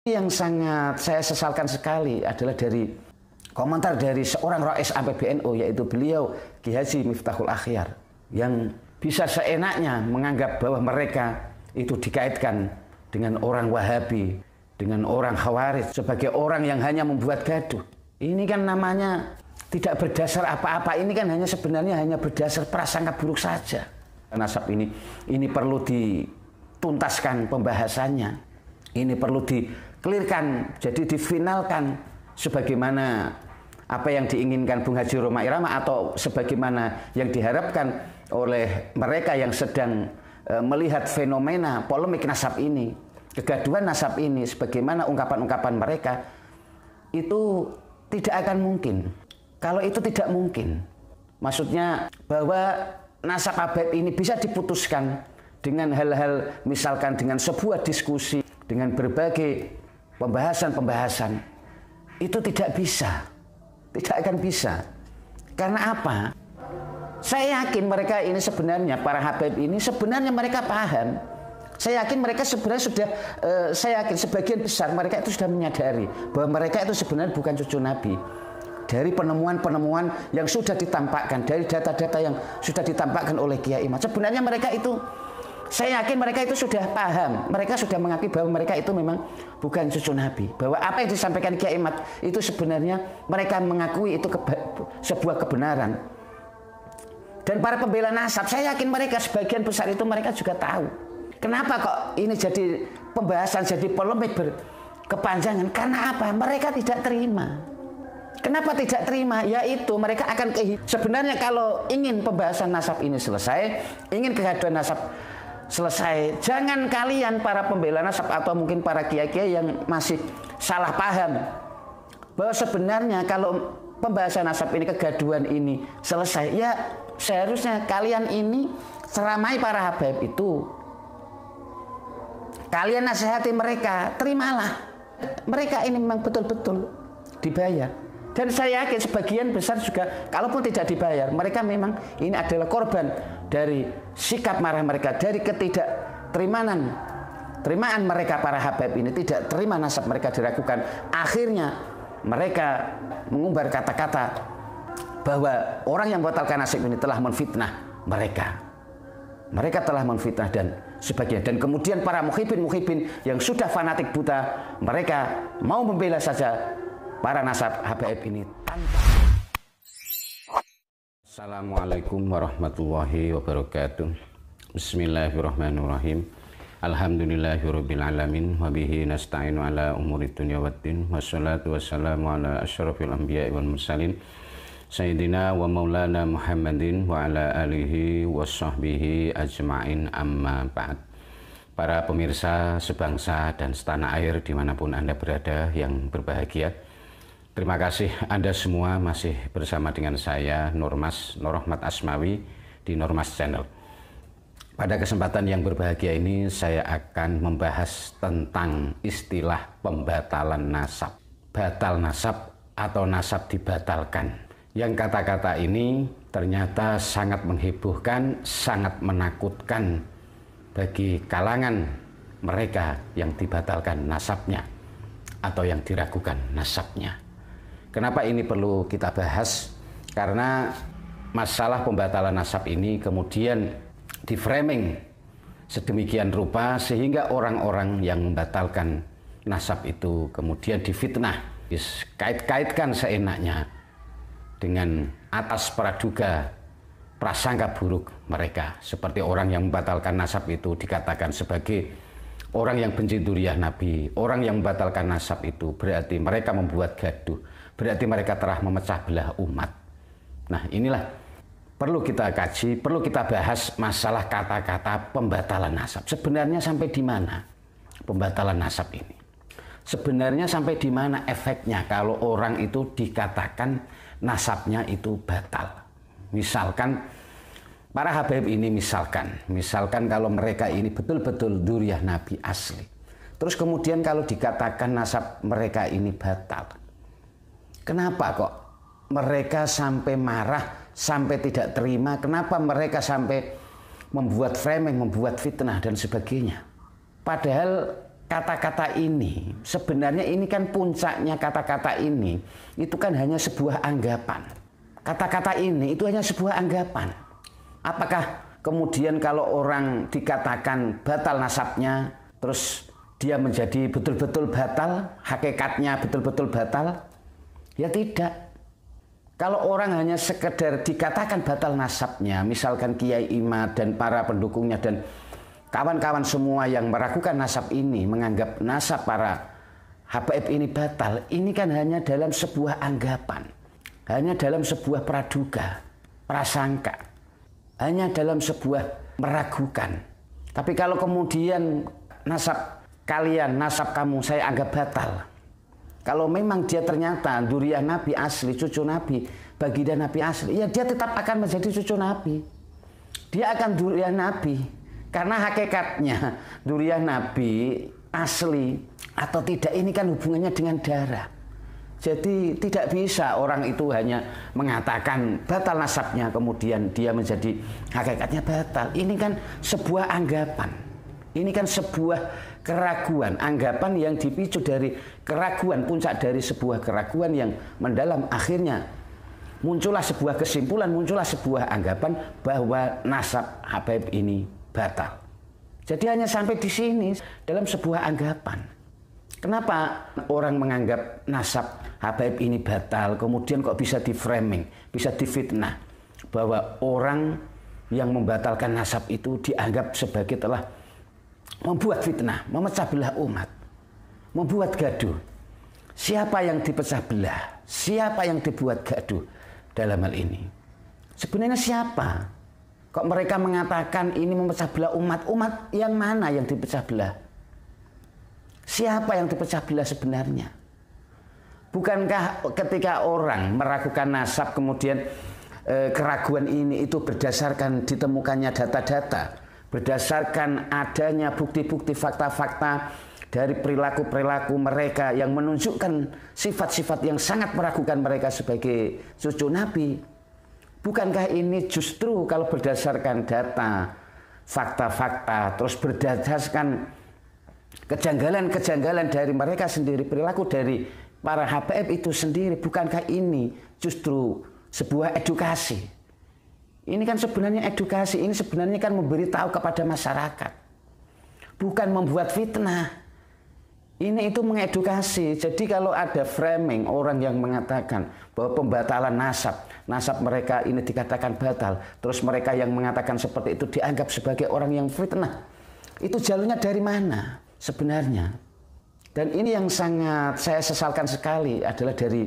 Yang sangat saya sesalkan sekali adalah dari komentar dari seorang Rais PBNU, yaitu beliau Ki Haji Miftahul Akhyar, yang bisa seenaknya menganggap bahwa mereka itu dikaitkan dengan orang Wahabi, dengan orang Khawarij, sebagai orang yang hanya membuat gaduh. Ini kan namanya tidak berdasar apa-apa. Ini kan sebenarnya hanya berdasar prasangka buruk saja. Nasab ini perlu dituntaskan pembahasannya. Ini perlu dikelirkan, jadi difinalkan sebagaimana apa yang diinginkan Bung Haji Rhoma Irama atau sebagaimana yang diharapkan oleh mereka yang sedang melihat fenomena polemik nasab ini, kegaduhan nasab ini, sebagaimana ungkapan-ungkapan mereka, itu tidak akan mungkin. Kalau itu tidak mungkin, maksudnya bahwa nasab habaib ini bisa diputuskan dengan hal-hal, misalkan dengan sebuah diskusi, dengan berbagai pembahasan-pembahasan, itu tidak bisa. Tidak akan bisa. Karena apa? Saya yakin mereka ini sebenarnya, para habaib ini sebenarnya mereka paham. Saya yakin mereka sebenarnya sudah, saya yakin sebagian besar mereka itu sudah menyadari bahwa mereka itu sebenarnya bukan cucu Nabi. Dari penemuan-penemuan yang sudah ditampakkan, dari data-data yang sudah ditampakkan oleh Kiai Imad, sebenarnya mereka itu, saya yakin mereka itu sudah paham. Mereka sudah mengakui bahwa mereka itu memang bukan cucu Nabi. Bahwa apa yang disampaikan Kiai Imad itu sebenarnya mereka mengakui itu sebuah kebenaran. Dan para pembela nasab, saya yakin mereka sebagian besar itu mereka juga tahu. Kenapa kok ini jadi pembahasan, jadi polemik berkepanjangan? Karena apa? Mereka tidak terima. Kenapa tidak terima? Yaitu mereka akan sebenarnya kalau ingin pembahasan nasab ini selesai, ingin kegaduhan nasab selesai, jangan kalian para pembela nasab atau mungkin para kiai-kiai yang masih salah paham bahwa sebenarnya kalau pembahasan nasab ini, kegaduhan ini selesai, ya seharusnya kalian ini ceramai para habaib itu, kalian nasihati mereka, terimalah. Mereka ini memang betul-betul dibayar. Dan saya yakin sebagian besar juga, kalaupun tidak dibayar, mereka memang ini adalah korban dari sikap marah mereka, dari ketidakterimaan mereka para habaib ini, tidak terima nasab mereka diragukan. Akhirnya mereka mengumbar kata-kata bahwa orang yang membatalkan nasib ini telah menfitnah mereka. Mereka telah menfitnah dan sebagainya. Dan kemudian para muhibin yang sudah fanatik buta, mereka mau membela saja para nasab habaib ini tanpa. Assalamualaikum warahmatullahi wabarakatuh. Bismillahirrahmanirrahim. Alhamdulillahirabbil alamin wa bihi nasta'inu ala umuri dunya waddin. Wassalatu wassalamu ala asyrafil anbiya'i wal mursalin sayyidina wa maulana Muhammadin wa ala alihi washabbihi ajma'in, amma ba'd. Para pemirsa sebangsa dan setanah air dimanapun Anda berada yang berbahagia, terima kasih Anda semua masih bersama dengan saya Nur Rahmat Asmawi di Nurmas Channel. Pada kesempatan yang berbahagia ini saya akan membahas tentang istilah pembatalan nasab. Batal nasab atau nasab dibatalkan. Yang kata-kata ini ternyata sangat menghebohkan, sangat menakutkan bagi kalangan mereka yang dibatalkan nasabnya atau yang diragukan nasabnya. Kenapa ini perlu kita bahas? Karena masalah pembatalan nasab ini kemudian di-framing sedemikian rupa sehingga orang-orang yang membatalkan nasab itu kemudian difitnah, dikait-kaitkan seenaknya dengan atas praduga prasangka buruk mereka. Seperti orang yang membatalkan nasab itu dikatakan sebagai orang yang benci dzurriyyah Nabi. Orang yang membatalkan nasab itu berarti mereka membuat gaduh, berarti mereka telah memecah belah umat. Nah, inilah perlu kita kaji, perlu kita bahas masalah kata-kata pembatalan nasab. Sebenarnya sampai di mana pembatalan nasab ini? Sebenarnya sampai di mana efeknya kalau orang itu dikatakan nasabnya itu batal? Misalkan para habaib ini misalkan kalau mereka ini betul-betul dzurriyyah Nabi asli. Terus kemudian kalau dikatakan nasab mereka ini batal. Kenapa kok mereka sampai marah, sampai tidak terima? Kenapa mereka sampai membuat framing, membuat fitnah dan sebagainya? Padahal kata-kata ini, sebenarnya ini kan puncaknya kata-kata ini, itu kan hanya sebuah anggapan. Kata-kata ini itu hanya sebuah anggapan. Apakah kemudian kalau orang dikatakan batal nasabnya, terus dia menjadi betul-betul batal, hakikatnya betul-betul batal? Ya tidak. Kalau orang hanya sekedar dikatakan batal nasabnya, misalkan Kiai Imad dan para pendukungnya dan kawan-kawan semua yang meragukan nasab ini, menganggap nasab para habaib ini batal, ini kan hanya dalam sebuah anggapan, hanya dalam sebuah praduga, prasangka, hanya dalam sebuah meragukan. Tapi kalau kemudian nasab kalian, nasab kamu saya anggap batal, kalau memang dia ternyata dzurriyyah Nabi asli, cucu Nabi, baginda Nabi asli, ya dia tetap akan menjadi cucu Nabi. Dia akan dzurriyyah Nabi. Karena hakikatnya dzurriyyah Nabi asli atau tidak ini kan hubungannya dengan darah. Jadi tidak bisa orang itu hanya mengatakan batal nasabnya kemudian dia menjadi hakikatnya batal. Ini kan sebuah anggapan. Ini kan sebuah keraguan, anggapan yang dipicu dari keraguan, puncak dari sebuah keraguan yang mendalam, akhirnya muncullah sebuah kesimpulan, muncullah sebuah anggapan bahwa nasab habaib ini batal. Jadi hanya sampai di sini dalam sebuah anggapan. Kenapa orang menganggap nasab habaib ini batal, kemudian kok bisa di-framing, bisa difitnah bahwa orang yang membatalkan nasab itu dianggap sebagai telah membuat fitnah, memecah belah umat, membuat gaduh. Siapa yang dipecah belah? Siapa yang dibuat gaduh dalam hal ini? Sebenarnya siapa? Kok mereka mengatakan ini memecah belah umat? Umat yang mana yang dipecah belah? Siapa yang dipecah belah sebenarnya? Bukankah ketika orang meragukan nasab kemudian keraguan ini itu berdasarkan ditemukannya data-data, berdasarkan adanya bukti-bukti fakta-fakta dari perilaku-perilaku mereka yang menunjukkan sifat-sifat yang sangat meragukan mereka sebagai cucu Nabi? Bukankah ini justru kalau berdasarkan data, fakta-fakta, terus berdasarkan kejanggalan-kejanggalan dari mereka sendiri, perilaku dari para habaib itu sendiri, bukankah ini justru sebuah edukasi? Ini kan sebenarnya edukasi, ini sebenarnya kan memberitahu kepada masyarakat. Bukan membuat fitnah. Ini itu mengedukasi. Jadi kalau ada framing orang yang mengatakan bahwa pembatalan nasab mereka ini dikatakan batal, terus mereka yang mengatakan seperti itu dianggap sebagai orang yang fitnah. Itu jalurnya dari mana sebenarnya? Dan ini yang sangat saya sesalkan sekali adalah dari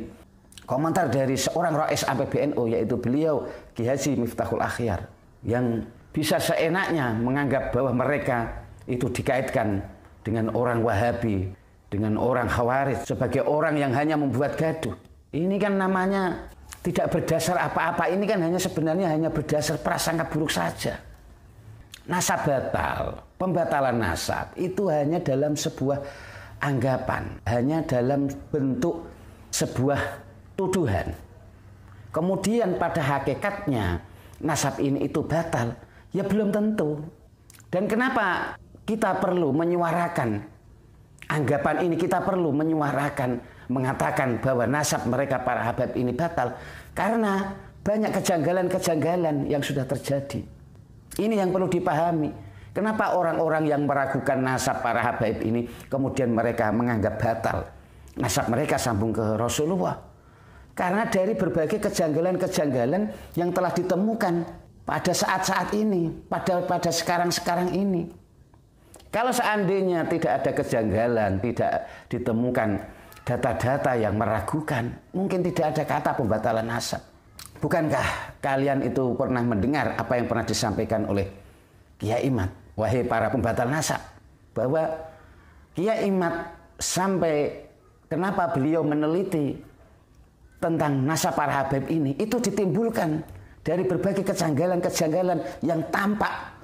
komentar dari seorang Rais PBNU, yaitu beliau Ki Haji Miftahul Akhyar, yang bisa seenaknya menganggap bahwa mereka itu dikaitkan dengan orang Wahabi, dengan orang Khawarij, sebagai orang yang hanya membuat gaduh. Ini kan namanya tidak berdasar apa-apa. Ini kan hanya sebenarnya hanya berdasar prasangka buruk saja. Nasab batal, pembatalan nasab itu hanya dalam sebuah anggapan, hanya dalam bentuk sebuah tuduhan. Kemudian pada hakikatnya nasab ini itu batal, ya belum tentu. Dan kenapa kita perlu menyuarakan anggapan ini, kita perlu menyuarakan, mengatakan bahwa nasab mereka para habaib ini batal? Karena banyak kejanggalan-kejanggalan yang sudah terjadi. Ini yang perlu dipahami. Kenapa orang-orang yang meragukan nasab para habaib ini kemudian mereka menganggap batal nasab mereka sambung ke Rasulullah? Karena dari berbagai kejanggalan-kejanggalan yang telah ditemukan pada saat-saat ini, pada sekarang-sekarang ini. Kalau seandainya tidak ada kejanggalan, tidak ditemukan data-data yang meragukan, mungkin tidak ada kata pembatalan nasab. Bukankah kalian itu pernah mendengar apa yang pernah disampaikan oleh Kiai Imad, wahai para pembatal nasab, bahwa Kiai Imad sampai kenapa beliau meneliti tentang nasab para habaib ini, itu ditimbulkan dari berbagai kejanggalan-kejanggalan yang tampak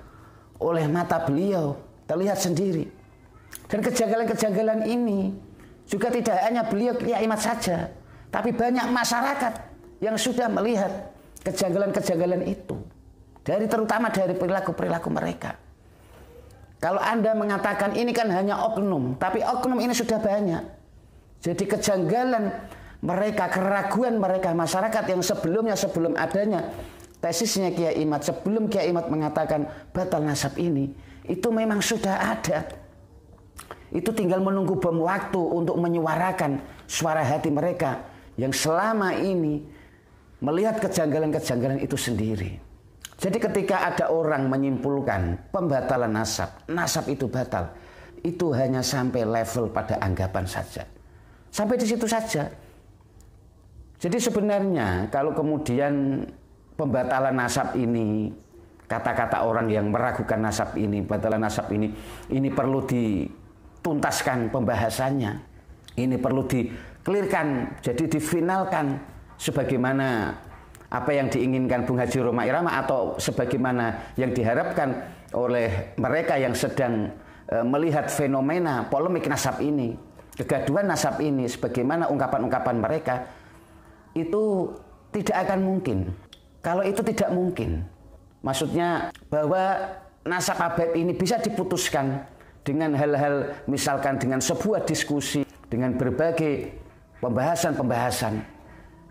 oleh mata beliau, terlihat sendiri. Dan kejanggalan-kejanggalan ini juga tidak hanya beliau Kiai Imad saja, tapi banyak masyarakat yang sudah melihat kejanggalan-kejanggalan itu, terutama dari perilaku-perilaku mereka. Kalau Anda mengatakan ini kan hanya oknum, tapi oknum ini sudah banyak. Jadi kejanggalan mereka, keraguan mereka, masyarakat yang sebelum adanya tesisnya Kiai Imad, sebelum Kiai Imad mengatakan batal nasab ini, itu memang sudah ada. Itu tinggal menunggu bom waktu untuk menyuarakan suara hati mereka yang selama ini melihat kejanggalan-kejanggalan itu sendiri. Jadi ketika ada orang menyimpulkan pembatalan nasab itu batal, itu hanya sampai level pada anggapan saja. Sampai di situ saja. Jadi sebenarnya kalau kemudian pembatalan nasab ini, kata-kata orang yang meragukan nasab ini, pembatalan nasab ini perlu dituntaskan pembahasannya. Ini perlu dikelirkan, jadi difinalkan sebagaimana apa yang diinginkan Bung Haji Roma Irama atau sebagaimana yang diharapkan oleh mereka yang sedang melihat fenomena polemik nasab ini, kegaduhan nasab ini, sebagaimana ungkapan-ungkapan mereka, itu tidak akan mungkin. Kalau itu tidak mungkin, maksudnya bahwa nasab habaib ini bisa diputuskan dengan hal-hal, misalkan dengan sebuah diskusi, dengan berbagai pembahasan-pembahasan,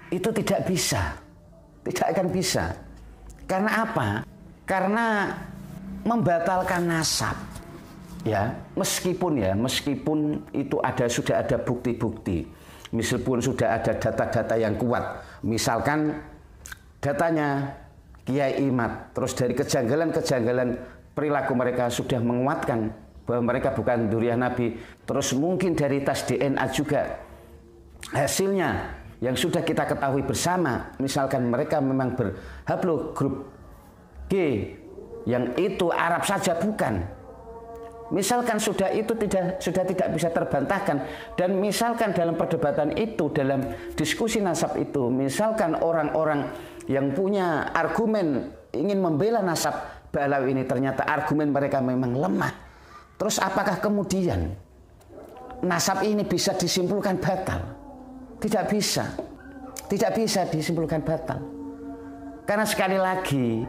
itu tidak bisa. Tidak akan bisa. Karena apa? Karena membatalkan nasab, ya, meskipun itu sudah ada bukti-bukti, meskipun sudah ada data-data yang kuat, misalkan datanya Kiai Imad, terus dari kejanggalan-kejanggalan perilaku mereka sudah menguatkan bahwa mereka bukan dzurriyyah Nabi, terus mungkin dari tes DNA juga hasilnya yang sudah kita ketahui bersama, misalkan mereka memang berhablo grup G, yang itu Arab saja bukan. Misalkan sudah tidak bisa terbantahkan, dan misalkan dalam perdebatan itu, dalam diskusi nasab itu, misalkan orang-orang yang punya argumen ingin membela nasab Ba'alawi ini ternyata argumen mereka memang lemah, terus apakah kemudian nasab ini bisa disimpulkan batal? Tidak bisa disimpulkan batal. Karena sekali lagi,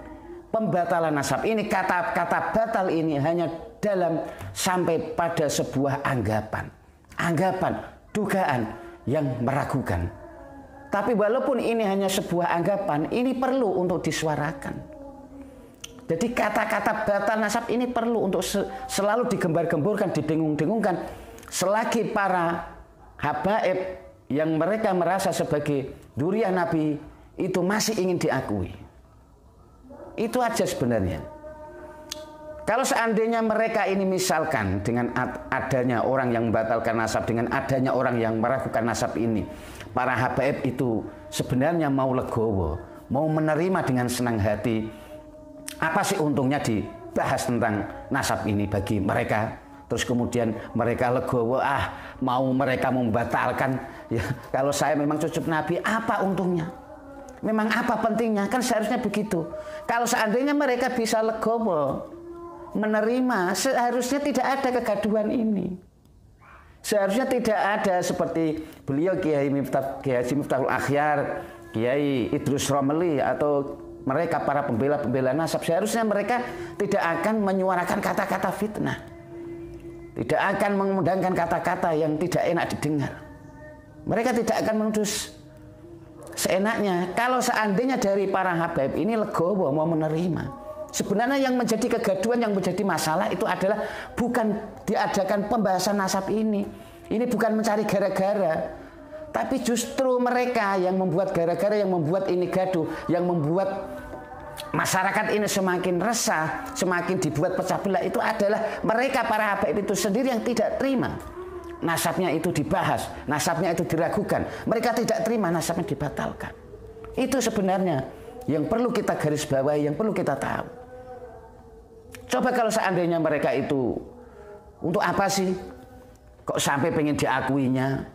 pembatalan nasab ini, kata-kata batal ini hanya dalam sampai pada sebuah anggapan, dugaan yang meragukan. Tapi walaupun ini hanya sebuah anggapan, ini perlu untuk disuarakan. Jadi kata-kata batal nasab ini perlu untuk selalu digembar-gemburkan, didengung-dengungkan, selagi para habaib yang mereka merasa sebagai dzurriyyah Nabi itu masih ingin diakui. Itu aja sebenarnya. Kalau seandainya mereka ini misalkan dengan adanya orang yang membatalkan nasab, dengan adanya orang yang meragukan nasab ini, para habaib itu sebenarnya mau legowo, mau menerima dengan senang hati. Apa sih untungnya dibahas tentang nasab ini bagi mereka? Terus kemudian mereka legowo, mau mereka membatalkan. Ya, kalau saya memang cucu Nabi, apa untungnya? Memang apa pentingnya? Kan seharusnya begitu. Kalau seandainya mereka bisa legowo, menerima, seharusnya tidak ada kegaduhan ini. Seharusnya tidak ada seperti beliau Kiai Haji Miftahul Akhyar, Kiai Idrus Romeli, atau mereka para pembela-pembela nasab. Seharusnya mereka tidak akan menyuarakan kata-kata fitnah, tidak akan mengundangkan kata-kata yang tidak enak didengar. Mereka tidak akan menuduh seenaknya. Kalau seandainya dari para habaib ini legowo mau menerima, sebenarnya yang menjadi kegaduhan, yang menjadi masalah itu adalah bukan diadakan pembahasan nasab ini. Ini bukan mencari gara-gara, tapi justru mereka yang membuat gara-gara, yang membuat ini gaduh, yang membuat masyarakat ini semakin resah, semakin dibuat pecah belah. Itu adalah mereka para habaib itu sendiri yang tidak terima nasabnya itu dibahas, nasabnya itu diragukan. Mereka tidak terima nasabnya dibatalkan. Itu sebenarnya yang perlu kita garis bawahi, yang perlu kita tahu. Coba kalau seandainya mereka itu untuk apa sih kok sampai pengen diakuinya?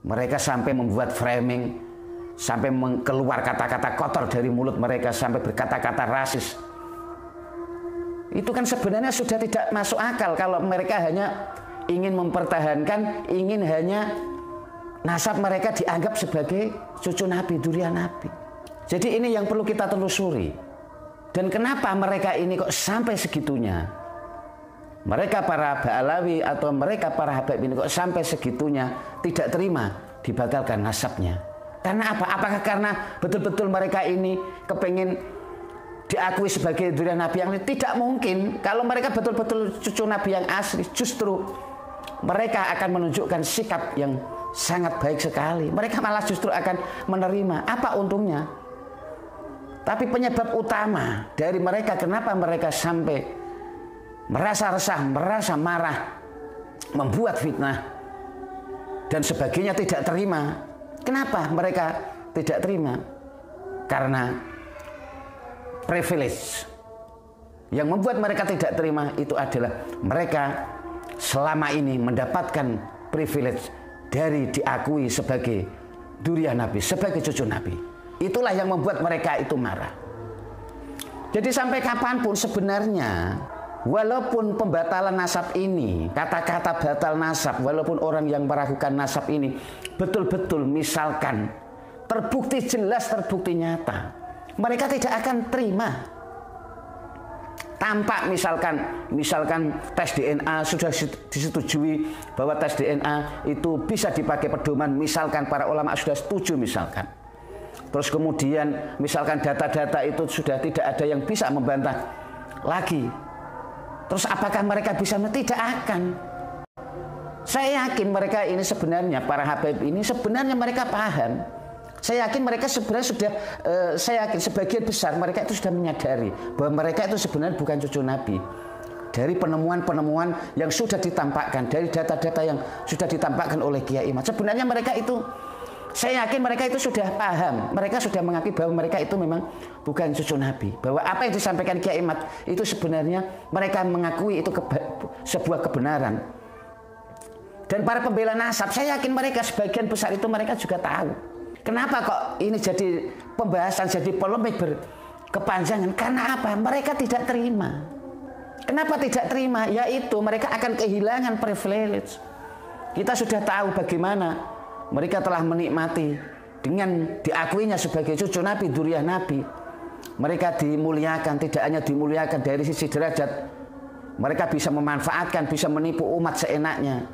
Mereka sampai membuat framing, sampai keluar kata-kata kotor dari mulut mereka, sampai berkata-kata rasis. Itu kan sebenarnya sudah tidak masuk akal kalau mereka hanya ingin mempertahankan, ingin hanya nasab mereka dianggap sebagai cucu Nabi, dzurriyyah Nabi. Jadi ini yang perlu kita telusuri. Dan kenapa mereka ini kok sampai segitunya Mereka para Ba'alawi atau mereka para Habaib ini kok sampai segitunya tidak terima dibatalkan nasabnya. Karena apa? Apakah karena betul-betul mereka ini kepengen diakui sebagai zuriat Nabi yang lain? Tidak mungkin. Kalau mereka betul-betul cucu Nabi yang asli, justru mereka akan menunjukkan sikap yang sangat baik sekali. Mereka malah justru akan menerima. Apa untungnya? Tapi penyebab utama dari mereka, kenapa mereka sampai merasa resah, merasa marah, membuat fitnah dan sebagainya, tidak terima. Kenapa mereka tidak terima? Karena privilege. Yang membuat mereka tidak terima itu adalah mereka selama ini mendapatkan privilege dari diakui sebagai zuriat Nabi, sebagai cucu Nabi. Itulah yang membuat mereka itu marah. Jadi sampai kapanpun sebenarnya, walaupun pembatalan nasab ini, kata-kata batal nasab, walaupun orang yang meragukan nasab ini betul-betul misalkan terbukti jelas, terbukti nyata, mereka tidak akan terima. Tampak misalkan tes DNA sudah disetujui bahwa tes DNA itu bisa dipakai pedoman, misalkan para ulama sudah setuju misalkan. Terus kemudian misalkan data-data itu sudah tidak ada yang bisa membantah lagi. Terus apakah mereka bisa? Tidak akan. Saya yakin mereka ini sebenarnya, para Habaib ini sebenarnya mereka paham. Saya yakin mereka sebenarnya sudah, saya yakin sebagian besar mereka itu sudah menyadari bahwa mereka itu sebenarnya bukan cucu Nabi. Dari penemuan-penemuan yang sudah ditampakkan, dari data-data yang sudah ditampakkan oleh Kiai Imad, sebenarnya mereka itu, saya yakin mereka itu sudah paham. Mereka sudah mengakui bahwa mereka itu memang bukan cucu Nabi. Bahwa apa yang disampaikan Kiai Imad itu sebenarnya mereka mengakui itu sebuah kebenaran. Dan para pembela nasab, saya yakin mereka sebagian besar itu mereka juga tahu. Kenapa kok ini jadi pembahasan, jadi polemik berkepanjangan? Karena apa? Mereka tidak terima. Kenapa tidak terima? Yaitu mereka akan kehilangan privilege. Kita sudah tahu bagaimana mereka telah menikmati dengan diakuinya sebagai cucu Nabi, zuriat Nabi. Mereka dimuliakan, tidak hanya dimuliakan dari sisi derajat. Mereka bisa memanfaatkan, bisa menipu umat seenaknya.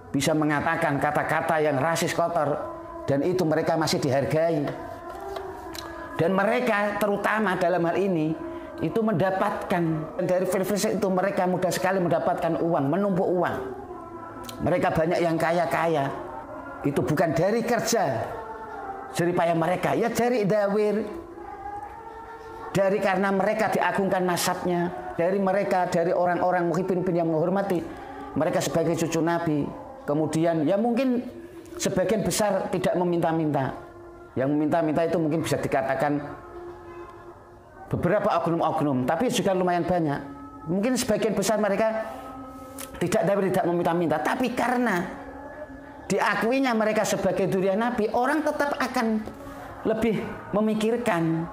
Bisa mengatakan kata-kata yang rasis, kotor. Dan itu mereka masih dihargai. Dan mereka terutama dalam hal ini itu mendapatkan dari privilege itu, mereka mudah sekali mendapatkan uang, menumpuk uang. Mereka banyak yang kaya-kaya. Itu bukan dari kerja jerih payah mereka, ya dari dawir, dari karena mereka diagungkan nasabnya, dari mereka, dari orang-orang muhibbin yang menghormati mereka sebagai cucu Nabi. Kemudian ya mungkin sebagian besar tidak meminta-minta. Yang meminta-minta itu mungkin bisa dikatakan beberapa oknum-oknum, tapi juga lumayan banyak. Mungkin sebagian besar mereka tidak meminta-minta, tapi karena diakuinya mereka sebagai zuriat Nabi, orang tetap akan lebih memikirkan.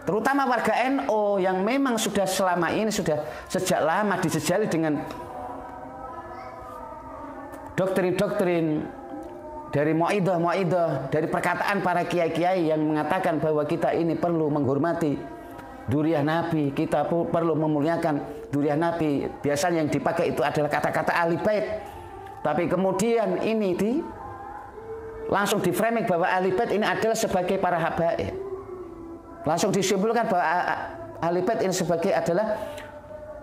Terutama warga NU yang memang sudah selama ini, sudah sejak lama dijejali dengan doktrin-doktrin dari mu'idah, dari perkataan para kiai-kiai yang mengatakan bahwa kita ini perlu menghormati zuriat Nabi, kita perlu memuliakan zuriat Nabi. Biasanya yang dipakai itu adalah kata-kata ahli bait. Tapi kemudian ini langsung di framing bahwa ahli bait ini adalah sebagai para habaib. Langsung disimpulkan bahwa ahli bait ini sebagai adalah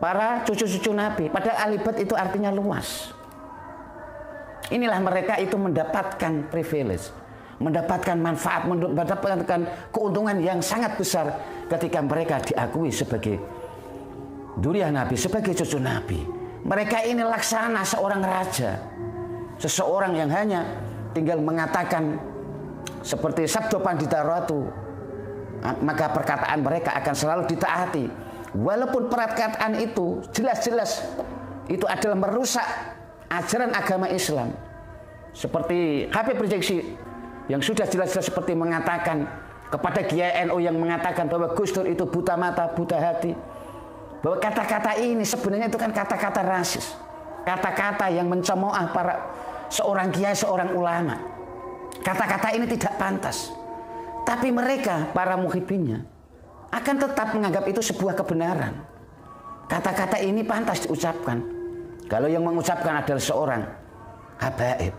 para cucu-cucu Nabi. Padahal ahli bait itu artinya luas. Inilah mereka itu mendapatkan privilege, mendapatkan manfaat, mendapatkan keuntungan yang sangat besar ketika mereka diakui sebagai zuriat Nabi, sebagai cucu Nabi. Mereka ini laksana seorang raja, seseorang yang hanya tinggal mengatakan seperti sabdo pandita ratu, maka perkataan mereka akan selalu ditaati. Walaupun perkataan itu jelas-jelas itu adalah merusak ajaran agama Islam. Seperti Habib Rizik yang sudah jelas-jelas seperti mengatakan kepada Kiai NU yang mengatakan bahwa Gus Dur itu buta mata, buta hati. Bahwa kata-kata ini sebenarnya itu kan kata-kata rasis. Kata-kata yang mencemooh para seorang kiai, seorang ulama. Kata-kata ini tidak pantas. Tapi mereka, para muhibbinnya, akan tetap menganggap itu sebuah kebenaran. kata-kata ini pantas diucapkan kalau yang mengucapkan adalah seorang habaib.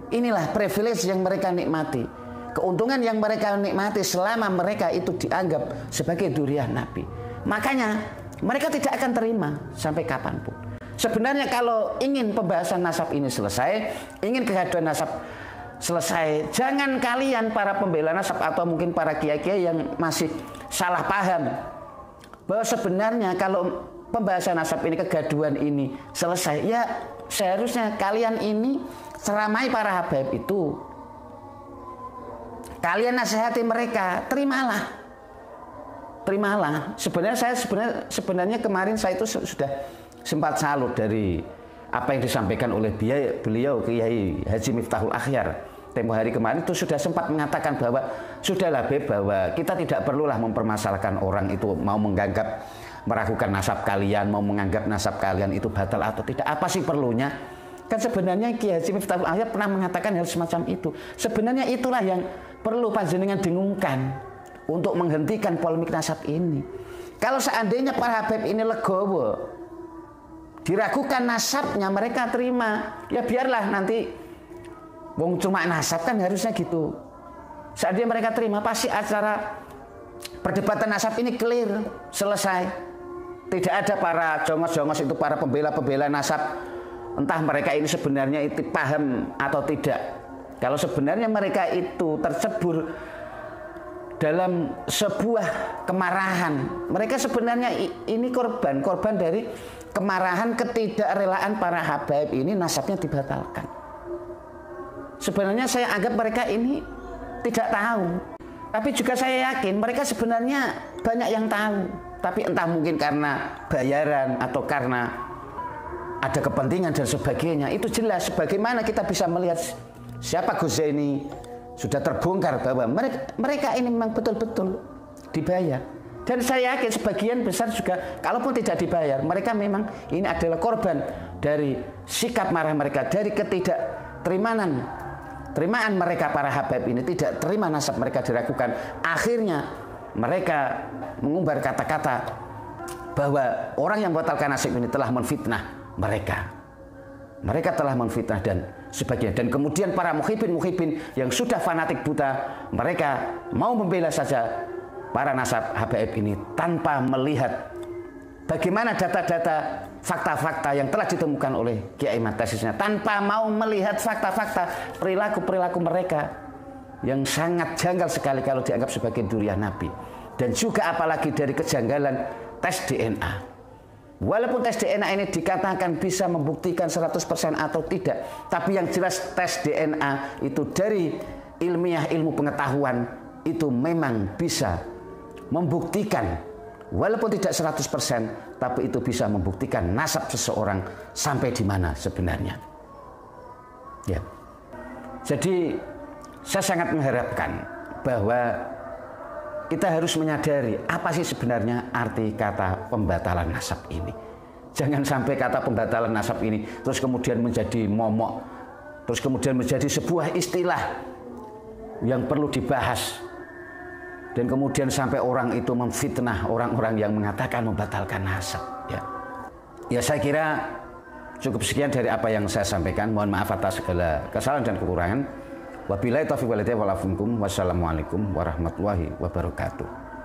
Inilah privilege yang mereka nikmati, keuntungan yang mereka nikmati selama mereka itu dianggap sebagai dzurriyyah Nabi. Makanya mereka tidak akan terima sampai kapanpun. Sebenarnya kalau ingin pembahasan nasab ini selesai, ingin kegaduhan nasab selesai, jangan kalian para pembela nasab atau mungkin para kiai-kiai yang masih salah paham bahwa sebenarnya kalau pembahasan nasab ini, kegaduhan ini selesai, ya seharusnya kalian ini ceramai para habaib itu, kalian nasihati mereka, terimalah. Sebenarnya kemarin saya itu sudah sempat salut dari apa yang disampaikan oleh beliau Kiai Haji Miftahul Akhyar. Tempo hari kemarin itu sudah sempat mengatakan bahwa sudahlah Beb, bahwa kita tidak perlulah mempermasalahkan orang itu mau menganggap meragukan nasab kalian, mau menganggap nasab kalian itu batal atau tidak. Apa sih perlunya? Kan sebenarnya Kiai Haji Miftahul Akhyar pernah mengatakan hal semacam itu. Sebenarnya itulah yang perlu panjenengan dengungkan untuk menghentikan polemik nasab ini. Kalau seandainya para habaib ini legowo, diragukan nasabnya, mereka terima, ya biarlah nanti wong cuma nasab kan harusnya gitu. Seandainya mereka terima, pasti acara perdebatan nasab ini clear, selesai. Tidak ada para jongos-jongos itu, para pembela-pembela nasab, entah mereka ini sebenarnya itu paham atau tidak. Kalau sebenarnya mereka itu tercebur dalam sebuah kemarahan, mereka sebenarnya ini korban dari kemarahan, ketidakrelaan para habaib ini nasabnya dibatalkan. Sebenarnya saya anggap mereka ini tidak tahu, tapi juga saya yakin mereka sebenarnya banyak yang tahu, tapi entah mungkin karena bayaran atau karena ada kepentingan dan sebagainya. Itu jelas. Sebagaimana kita bisa melihat siapa Ghazali sudah terbongkar bahwa mereka ini memang betul-betul dibayar. Dan saya yakin sebagian besar juga kalaupun tidak dibayar, mereka memang ini adalah korban dari sikap marah mereka, dari ketidakterimaan mereka para habaib ini, tidak terima nasab mereka diragukan. Akhirnya mereka mengumbar kata-kata bahwa orang yang membatalkan nasib ini telah menfitnah mereka. Mereka telah menfitnah dan sebagainya. Dan kemudian para muhibin yang sudah fanatik buta, mereka mau membela saja para nasab habaib ini tanpa melihat bagaimana data-data, fakta-fakta yang telah ditemukan oleh Kiai Matasisnya, tanpa mau melihat fakta-fakta perilaku mereka yang sangat janggal sekali kalau dianggap sebagai dzurriyyah Nabi. Dan juga apalagi dari kejanggalan tes DNA. Walaupun tes DNA ini dikatakan bisa membuktikan 100% atau tidak, tapi yang jelas tes DNA itu dari ilmiah, ilmu pengetahuan itu memang bisa membuktikan, walaupun tidak 100%, tapi itu bisa membuktikan nasab seseorang sampai di mana sebenarnya. Ya. Jadi saya sangat mengharapkan bahwa kita harus menyadari apa sih sebenarnya arti kata pembatalan nasab ini. Jangan sampai kata pembatalan nasab ini terus kemudian menjadi momok, terus kemudian menjadi sebuah istilah yang perlu dibahas, dan kemudian sampai orang itu memfitnah orang-orang yang mengatakan membatalkan nasab. Ya saya kira cukup sekian dari apa yang saya sampaikan. Mohon maaf atas segala kesalahan dan kekurangan. Wabillahi taufiq wal hidayah wal afu minkum. Wassalamualaikum warahmatullahi wabarakatuh.